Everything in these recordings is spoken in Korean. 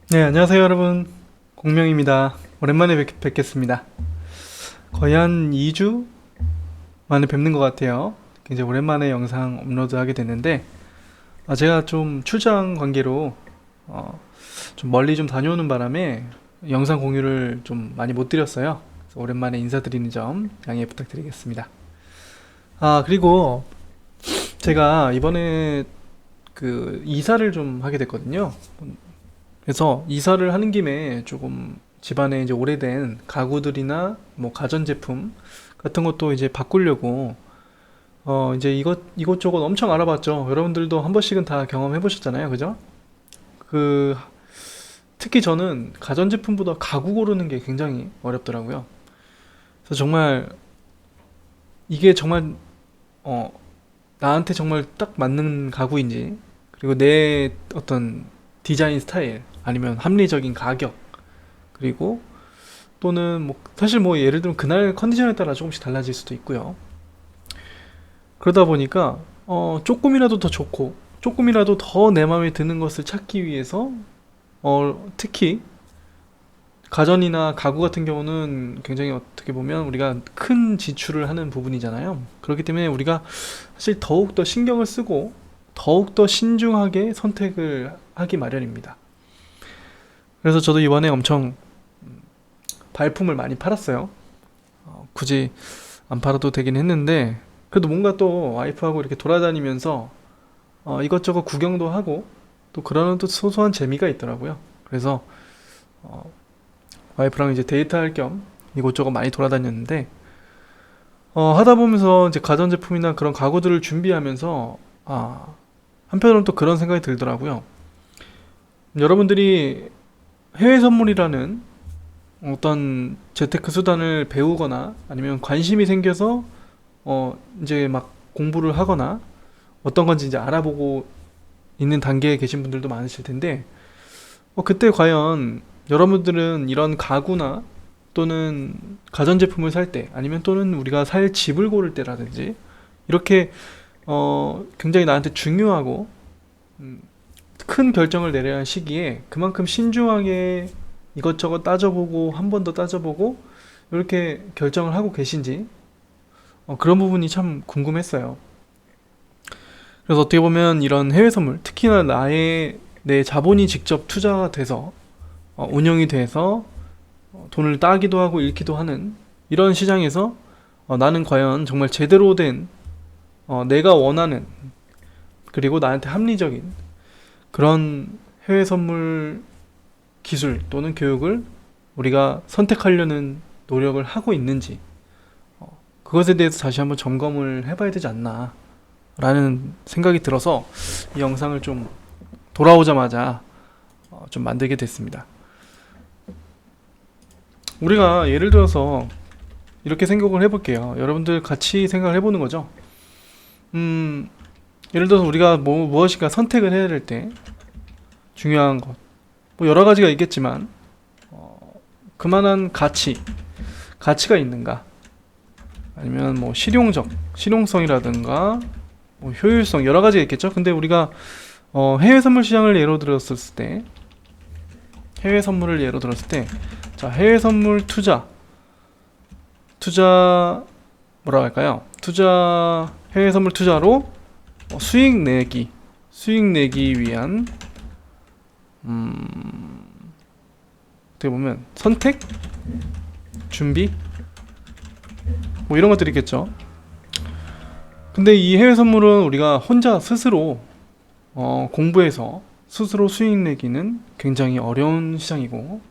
네, 안녕하세요 여러분. 공명입니다. 오랜만에 뵙겠습니다. 거의 한 2주 만에 뵙는 것 같아요. 굉장히 오랜만에 영상 업로드하게 됐는데, 제가 좀 출장 관계로 어, 좀 멀리 좀 다녀오는 바람에 영상 공유를 좀 많이 못 드렸어요. 그래서 오랜만에 인사드리는 점 양해 부탁드리겠습니다. 그리고 제가 이번에 그 이사를 좀 하게 됐거든요. 그래서 이사를 하는 김에 조금 집안에 이제 오래된 가구들이나 뭐 가전제품 같은 것도 이제 바꾸려고 이제 이것저것 엄청 알아봤죠. 여러분들도 한 번씩은 다 경험해 보셨잖아요. 그죠? 그 특히 저는 가전제품보다 가구 고르는 게 굉장히 어렵더라고요. 그래서 정말 이게 정말 어 나한테 정말 딱 맞는 가구인지, 그리고 내 어떤 디자인 스타일 아니면 합리적인 가격, 그리고 또는 뭐 사실 뭐 예를 들면 그날 컨디션에 따라 조금씩 달라질 수도 있고요. 그러다 보니까 조금이라도 더 좋고 조금이라도 더 내 마음에 드는 것을 찾기 위해서 특히 가전이나 가구 같은 경우는 굉장히 어떻게 보면 우리가 큰 지출을 하는 부분이잖아요. 그렇기 때문에 우리가 사실 더욱더 신경을 쓰고 더욱더 신중하게 선택을 하기 마련입니다. 그래서 저도 이번에 엄청 발품을 많이 팔았어요. 굳이 안 팔아도 되긴 했는데, 그래도 뭔가 또 와이프하고 이렇게 돌아다니면서 이것저것 구경도 하고 또 그러는 또 소소한 재미가 있더라고요. 그래서 어, 와이프랑 이제 데이트할 겸 이곳저곳 많이 돌아다녔는데, 하다 보면서 이제 가전제품이나 그런 가구들을 준비하면서 한편으로는 또 그런 생각이 들더라고요. 여러분들이 해외 선물이라는 어떤 재테크 수단을 배우거나 아니면 관심이 생겨서 이제 막 공부를 하거나 어떤 건지 이제 알아보고 있는 단계에 계신 분들도 많으실 텐데, 그때 과연 여러분들은 이런 가구나 또는 가전제품을 살 때, 아니면 또는 우리가 살 집을 고를 때라든지 이렇게 굉장히 나한테 중요하고 음, 큰 결정을 내려야 할 시기에 그만큼 신중하게 이것저것 따져보고 한 번 더 따져보고 이렇게 결정을 하고 계신지, 그런 부분이 참 궁금했어요. 그래서 어떻게 보면 이런 해외 선물, 특히나 내 자본이 직접 투자가 돼서 운영이 돼서 돈을 따기도 하고 잃기도 하는 이런 시장에서 나는 과연 정말 제대로 된 내가 원하는, 그리고 나한테 합리적인 그런 해외 선물 기술 또는 교육을 우리가 선택하려는 노력을 하고 있는지, 그것에 대해서 다시 한번 점검을 해봐야 되지 않나 라는 생각이 들어서 이 영상을 좀 돌아오자마자 좀 만들게 됐습니다. 우리가 예를 들어서 이렇게 생각을 해볼게요. 여러분들 같이 생각을 해보는 거죠. 음, 예를 들어서 우리가 무엇인가 선택을 해야 될 때 중요한 것, 뭐 여러 가지가 있겠지만 그만한 가치가 있는가, 아니면 뭐 실용성이라든가 뭐 효율성, 여러 가지가 있겠죠. 근데 우리가 해외 선물 시장을 예로 들었을 때, 해외 선물을 예로 들었을 때, 자, 해외 선물 투자 뭐라고 할까요? 해외 선물 투자로 수익 내기 위한 어떻게 보면 선택, 준비, 뭐 이런 것들이 있겠죠. 근데 이 해외 선물은 우리가 혼자 스스로 공부해서 스스로 수익 내기는 굉장히 어려운 시장이고,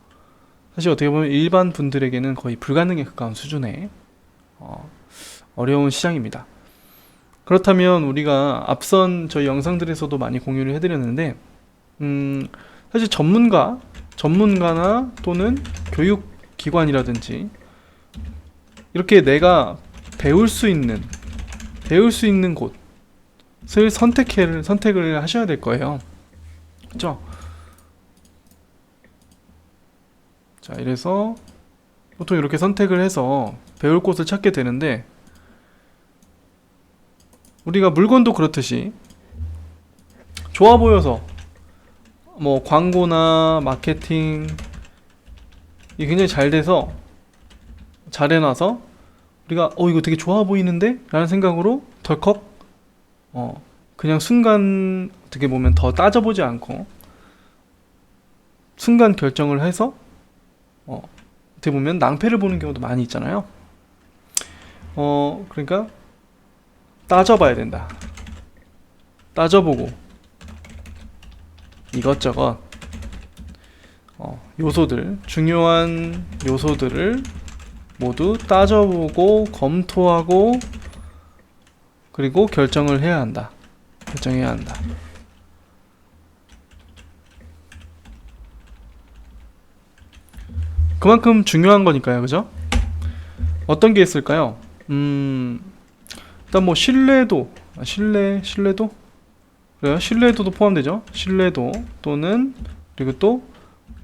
사실 어떻게 보면 일반 분들에게는 거의 불가능에 가까운 수준의 어려운 시장입니다. 그렇다면 우리가 앞선 저희 영상들에서도 많이 공유를 해드렸는데, 사실 전문가나 또는 교육기관이라든지 이렇게 내가 배울 수 있는 곳을 선택을 하셔야 될 거예요. 그렇죠? 자, 이래서 보통 이렇게 선택을 해서 배울 곳을 찾게 되는데, 우리가 물건도 그렇듯이 좋아 보여서 뭐 광고나 마케팅 이 굉장히 잘 돼서 잘 해놔서 우리가 이거 되게 좋아 보이는데? 라는 생각으로 덜컥 그냥 순간 어떻게 보면 더 따져보지 않고 순간 결정을 해서 어떻게 보면 낭패를 보는 경우도 많이 있잖아요. 그러니까 따져봐야 된다. 따져보고 이것저것 요소들, 중요한 요소들을 모두 따져보고 검토하고 그리고 결정을 해야 한다. 결정해야 한다. 그만큼 중요한 거니까요, 그죠? 어떤 게 있을까요? 일단 뭐 신뢰도? 그래요? 신뢰도도 포함되죠? 신뢰도 또는 그리고 또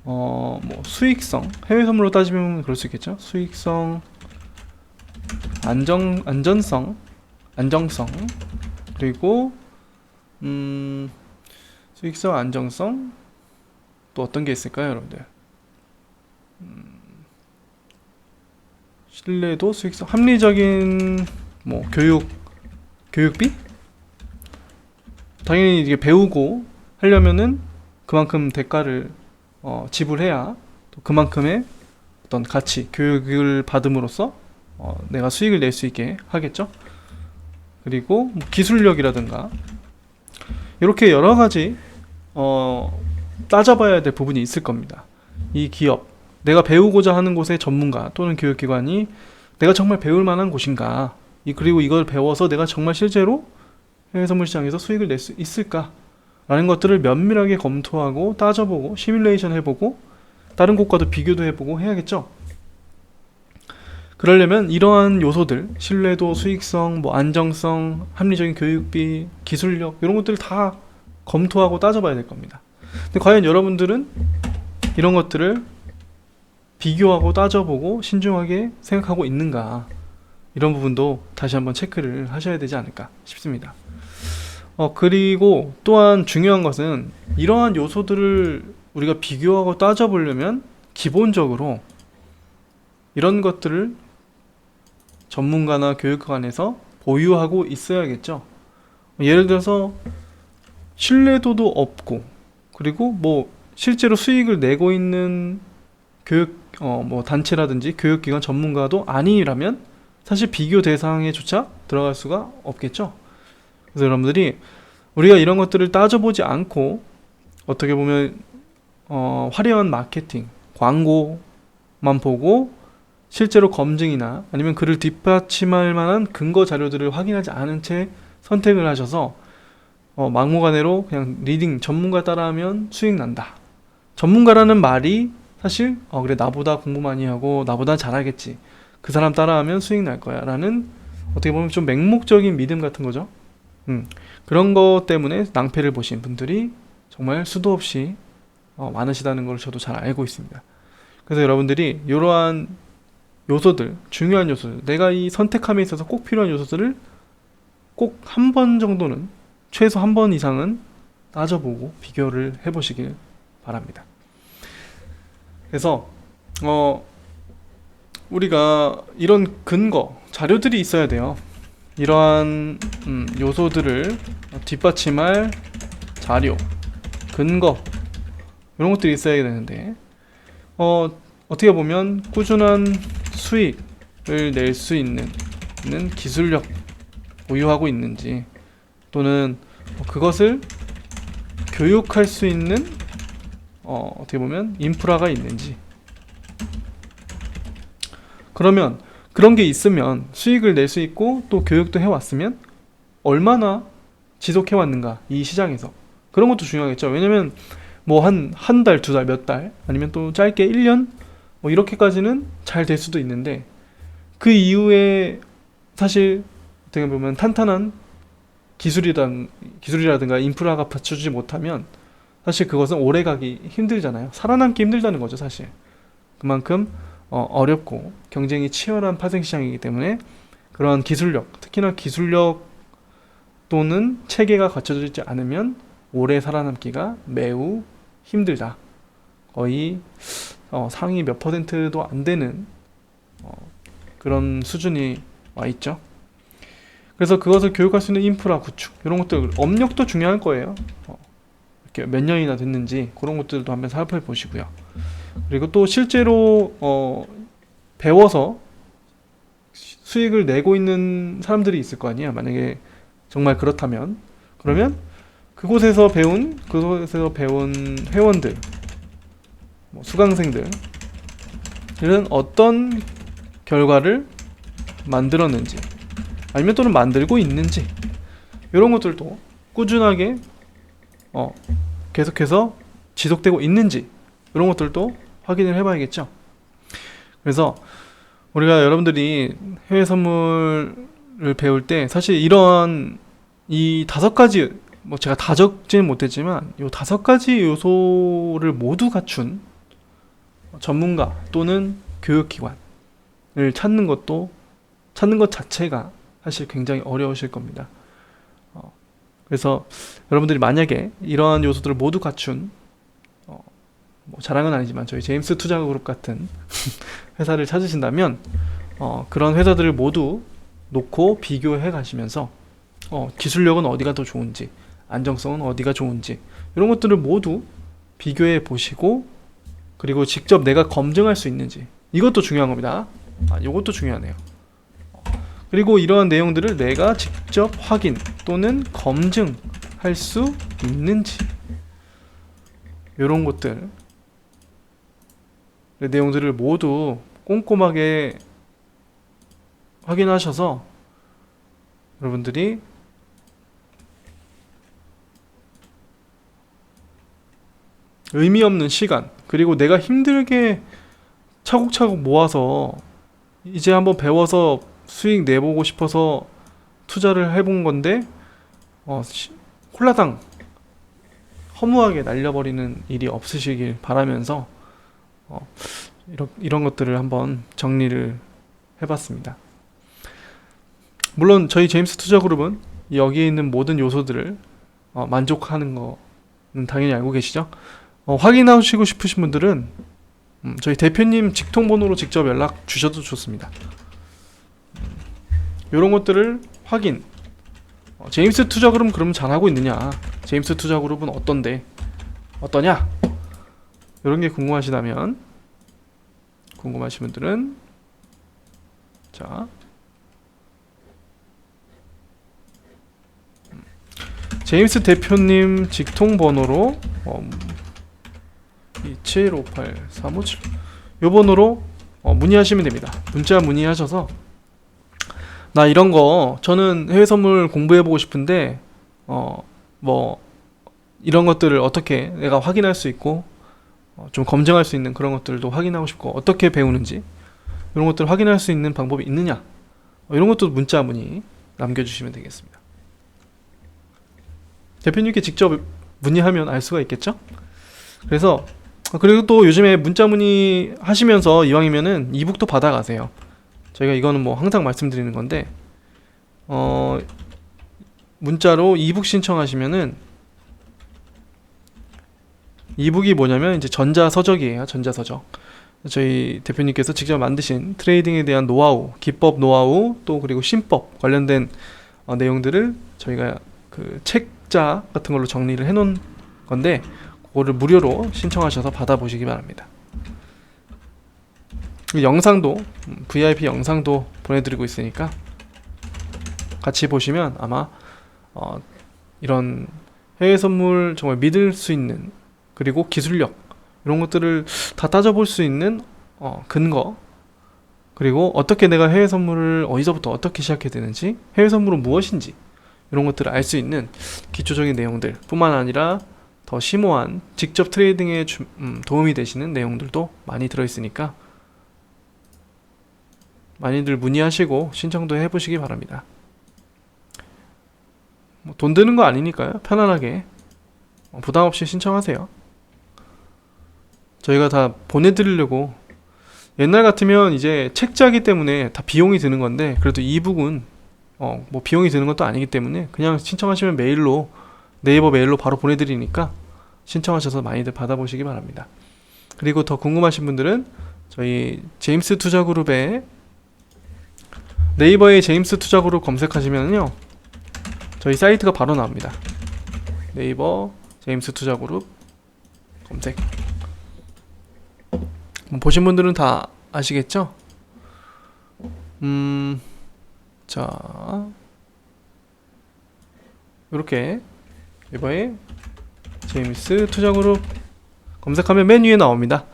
뭐 수익성, 해외 선물로 따지면 그럴 수 있겠죠? 수익성, 안전성, 그리고 수익성, 안정성 또 어떤 게 있을까요, 여러분들? 신뢰도, 수익성, 합리적인 뭐 교육비? 당연히 이게 배우고 하려면은 그만큼 대가를 지불해야 또 그만큼의 어떤 가치, 교육을 받음으로써 내가 수익을 낼 수 있게 하겠죠. 그리고 뭐 기술력이라든가 이렇게 여러 가지 따져봐야 될 부분이 있을 겁니다. 이 기업, 내가 배우고자 하는 곳의 전문가 또는 교육기관이 내가 정말 배울 만한 곳인가, 그리고 이걸 배워서 내가 정말 실제로 해외 선물 시장에서 수익을 낼 수 있을까 라는 것들을 면밀하게 검토하고 따져보고 시뮬레이션 해보고 다른 곳과도 비교도 해보고 해야겠죠. 그러려면 이러한 요소들, 신뢰도, 수익성, 뭐 안정성, 합리적인 교육비, 기술력 이런 것들을 다 검토하고 따져봐야 될 겁니다. 근데 과연 여러분들은 이런 것들을 비교하고 따져보고 신중하게 생각하고 있는가, 이런 부분도 다시 한번 체크를 하셔야 되지 않을까 싶습니다. 그리고 또한 중요한 것은 이러한 요소들을 우리가 비교하고 따져보려면 기본적으로 이런 것들을 전문가나 교육관에서 보유하고 있어야겠죠. 예를 들어서 신뢰도도 없고 그리고 뭐 실제로 수익을 내고 있는 교육 뭐 단체라든지 교육기관 전문가도 아니라면 사실 비교 대상에조차 들어갈 수가 없겠죠. 그래서 여러분들이 우리가 이런 것들을 따져보지 않고 어떻게 보면 화려한 마케팅, 광고만 보고 실제로 검증이나 아니면 그를 뒷받침할 만한 근거 자료들을 확인하지 않은 채 선택을 하셔서 막무가내로 그냥 리딩, 전문가 따라하면 수익 난다. 전문가라는 말이 사실 그래 나보다 공부 많이 하고 나보다 잘하겠지, 그 사람 따라하면 수익 날 거야 라는 어떻게 보면 좀 맹목적인 믿음 같은 거죠. 그런 것 때문에 낭패를 보신 분들이 정말 수도 없이 많으시다는 걸 저도 잘 알고 있습니다. 그래서 여러분들이 이러한 요소들, 중요한 요소들, 내가 이 선택함에 있어서 꼭 필요한 요소들을 꼭 한 번 정도는, 최소 한 번 이상은 따져보고 비교를 해보시길 바랍니다. 그래서 우리가 이런 근거, 자료들이 있어야 돼요. 이러한 요소들을 뒷받침할 자료, 근거 이런 것들이 있어야 되는데 어떻게 보면 꾸준한 수익을 낼 수 있는 기술력 보유하고 있는지, 또는 그것을 교육할 수 있는 어떻게 보면 인프라가 있는지, 그러면 그런 게 있으면 수익을 낼 수 있고 또 교육도 해왔으면 얼마나 지속해 왔는가 이 시장에서, 그런 것도 중요하겠죠. 왜냐면 뭐 한 달, 두 달, 몇 달, 아니면 또 짧게 1년 뭐 이렇게까지는 잘 될 수도 있는데 그 이후에 사실 어떻게 보면 탄탄한 기술이라든가 인프라가 받쳐주지 못하면 사실 그것은 오래가기 힘들잖아요. 살아남기 힘들다는 거죠, 사실. 그만큼 어렵고 경쟁이 치열한 파생시장이기 때문에 그러한 기술력, 특히나 기술력 또는 체계가 갖춰져 있지 않으면 오래 살아남기가 매우 힘들다. 거의 상위 몇 퍼센트도 안 되는 그런 수준이 와 있죠. 그래서 그것을 교육할 수 있는 인프라 구축, 이런 것들, 업력도 중요할 거예요. 이렇게 몇 년이나 됐는지 그런 것들도 한번 살펴보시고요. 그리고 또 실제로 배워서 수익을 내고 있는 사람들이 있을 거 아니에요. 만약에 정말 그렇다면, 그러면 그곳에서 배운 회원들, 수강생들 이런 어떤 결과를 만들었는지, 아니면 또는 만들고 있는지, 이런 것들도 꾸준하게 계속해서 지속되고 있는지, 이런 것들도 확인을 해봐야겠죠. 그래서 우리가 여러분들이 해외 선물을 배울 때 사실 이런 이 5가지, 제가 다 적지는 못했지만 이 5가지 요소를 모두 갖춘 전문가 또는 교육기관을 찾는 것 자체가 사실 굉장히 어려우실 겁니다. 그래서 여러분들이 만약에 이러한 요소들을 모두 갖춘, 자랑은 아니지만 저희 제임스 투자그룹 같은 회사를 찾으신다면 그런 회사들을 모두 놓고 비교해 가시면서 기술력은 어디가 더 좋은지, 안정성은 어디가 좋은지, 이런 것들을 모두 비교해 보시고, 그리고 직접 내가 검증할 수 있는지, 이것도 중요한 겁니다. 이것도 중요하네요. 그리고 이러한 내용들을 내가 직접 확인 또는 검증할 수 있는지, 이런 것들 내용들을 모두 꼼꼼하게 확인하셔서 여러분들이 의미 없는 시간, 그리고 내가 힘들게 차곡차곡 모아서 이제 한번 배워서 수익 내보고 싶어서 투자를 해본 건데 홀라당 허무하게 날려버리는 일이 없으시길 바라면서 이런 것들을 한번 정리를 해봤습니다. 물론 저희 제임스 투자그룹은 여기에 있는 모든 요소들을 만족하는 거는 당연히 알고 계시죠? 확인하시고 싶으신 분들은 저희 대표님 직통번호로 직접 연락 주셔도 좋습니다. 이런 것들을 확인, 제임스 투자그룹은 그럼 잘하고 있느냐, 제임스 투자그룹은 어떠냐, 이런 게 궁금하시다면, 궁금하신 분들은 자, 제임스 대표님 직통번호로 2758357, 요 번호로 문의하시면 됩니다. 문자 문의하셔서, 나 이런 거 저는 해외 선물 공부해보고 싶은데 이런 것들을 어떻게 내가 확인할 수 있고 좀 검증할 수 있는 그런 것들도 확인하고 싶고, 어떻게 배우는지 이런 것들을 확인할 수 있는 방법이 있느냐, 이런 것도 문자 문의 남겨주시면 되겠습니다. 대표님께 직접 문의하면 알 수가 있겠죠? 그래서 그리고 또 요즘에 문자 문의 하시면서 이왕이면은 이북도 받아가세요. 저희가 이거는 항상 말씀드리는 건데, 문자로 이북 신청하시면은, 이북이 뭐냐면 이제 전자서적이에요. 전자서적. 저희 대표님께서 직접 만드신 트레이딩에 대한 노하우, 기법 노하우, 또 그리고 신법 관련된 내용들을 저희가 그 책자 같은 걸로 정리를 해놓은 건데, 그거를 무료로 신청하셔서 받아보시기 바랍니다. 영상도, VIP 영상도 보내드리고 있으니까 같이 보시면 아마 이런 해외 선물 정말 믿을 수 있는, 그리고 기술력, 이런 것들을 다 따져볼 수 있는 근거, 그리고 어떻게 내가 해외 선물을 어디서부터 어떻게 시작해야 되는지, 해외 선물은 무엇인지, 이런 것들을 알 수 있는 기초적인 내용들 뿐만 아니라 더 심오한 직접 트레이딩에 도움이 되시는 내용들도 많이 들어있으니까 많이들 문의하시고 신청도 해보시기 바랍니다. 돈 드는 거 아니니까요. 편안하게 부담 없이 신청하세요. 저희가 다 보내드리려고, 옛날 같으면 이제 책자기 때문에 다 비용이 드는 건데, 그래도 이북은 비용이 드는 것도 아니기 때문에 그냥 신청하시면 네이버 메일로 바로 보내드리니까 신청하셔서 많이들 받아보시기 바랍니다. 그리고 더 궁금하신 분들은 저희 제임스 투자그룹에 네이버에 제임스 투자그룹 검색하시면요 저희 사이트가 바로 나옵니다. 네이버 제임스 투자그룹 검색 보신 분들은 다 아시겠죠? 자 이렇게 네이버에 제임스 투자그룹 검색하면 맨 위에 나옵니다.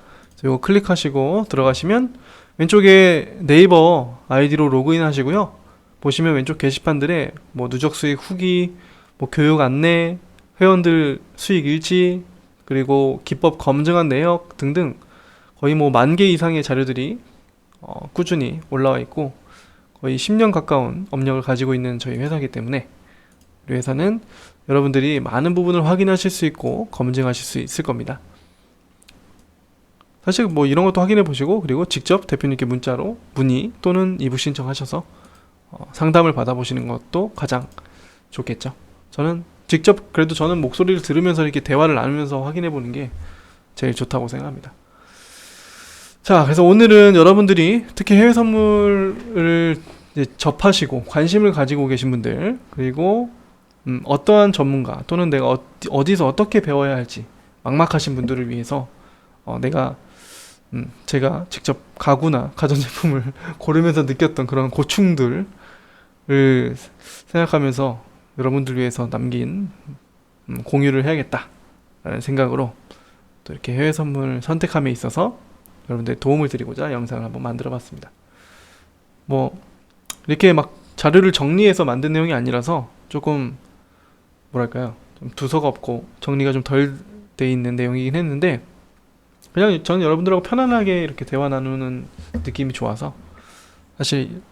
이거 클릭하시고 들어가시면 왼쪽에 네이버 아이디로 로그인 하시고요. 보시면 왼쪽 게시판들에 뭐 누적 수익 후기, 뭐 교육 안내, 회원들 수익 일지, 그리고 기법 검증한 내역 등등 거의 뭐 10,000개 이상의 자료들이 꾸준히 올라와 있고 거의 10년 가까운 업력을 가지고 있는 저희 회사이기 때문에 우리 회사는 여러분들이 많은 부분을 확인하실 수 있고 검증하실 수 있을 겁니다. 사실 뭐 이런 것도 확인해 보시고 그리고 직접 대표님께 문자로 문의 또는 이북 신청하셔서 상담을 받아보시는 것도 가장 좋겠죠. 저는 직접 그래도 저는 목소리를 들으면서 이렇게 대화를 나누면서 확인해 보는 게 제일 좋다고 생각합니다. 자, 그래서 오늘은 여러분들이 특히 해외 선물을 이제 접하시고 관심을 가지고 계신 분들 그리고 어떠한 전문가 또는 내가 어디서 어떻게 배워야 할지 막막하신 분들을 위해서 제가 직접 가구나 가전제품을 고르면서 느꼈던 그런 고충들을 생각하면서 여러분들 위해서 남긴 공유를 해야겠다라는 생각으로 또 이렇게 해외 선물 선택함에 있어서 여러분들의 도움을 드리고자 영상을 한번 만들어 봤습니다. 뭐 이렇게 막 자료를 정리해서 만든 내용이 아니라서 조금 뭐랄까요, 좀 두서가 없고 정리가 좀 덜 돼 있는 내용이긴 했는데 그냥 저는 여러분들하고 편안하게 이렇게 대화 나누는 느낌이 좋아서 사실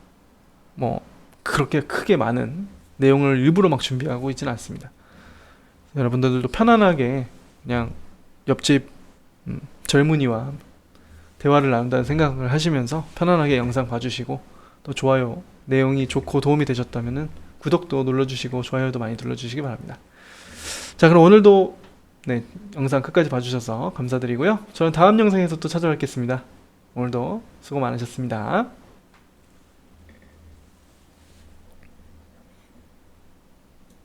뭐 그렇게 크게 많은 내용을 일부러 막 준비하고 있지는 않습니다. 여러분들도 편안하게 그냥 옆집 젊은이와 대화를 나눈다는 생각을 하시면서 편안하게 영상 봐주시고 또 좋아요 내용이 좋고 도움이 되셨다면은 구독도 눌러주시고 좋아요도 많이 눌러주시기 바랍니다. 자, 그럼 오늘도 영상 끝까지 봐주셔서 감사드리고요. 저는 다음 영상에서 또 찾아뵙겠습니다. 오늘도 수고 많으셨습니다.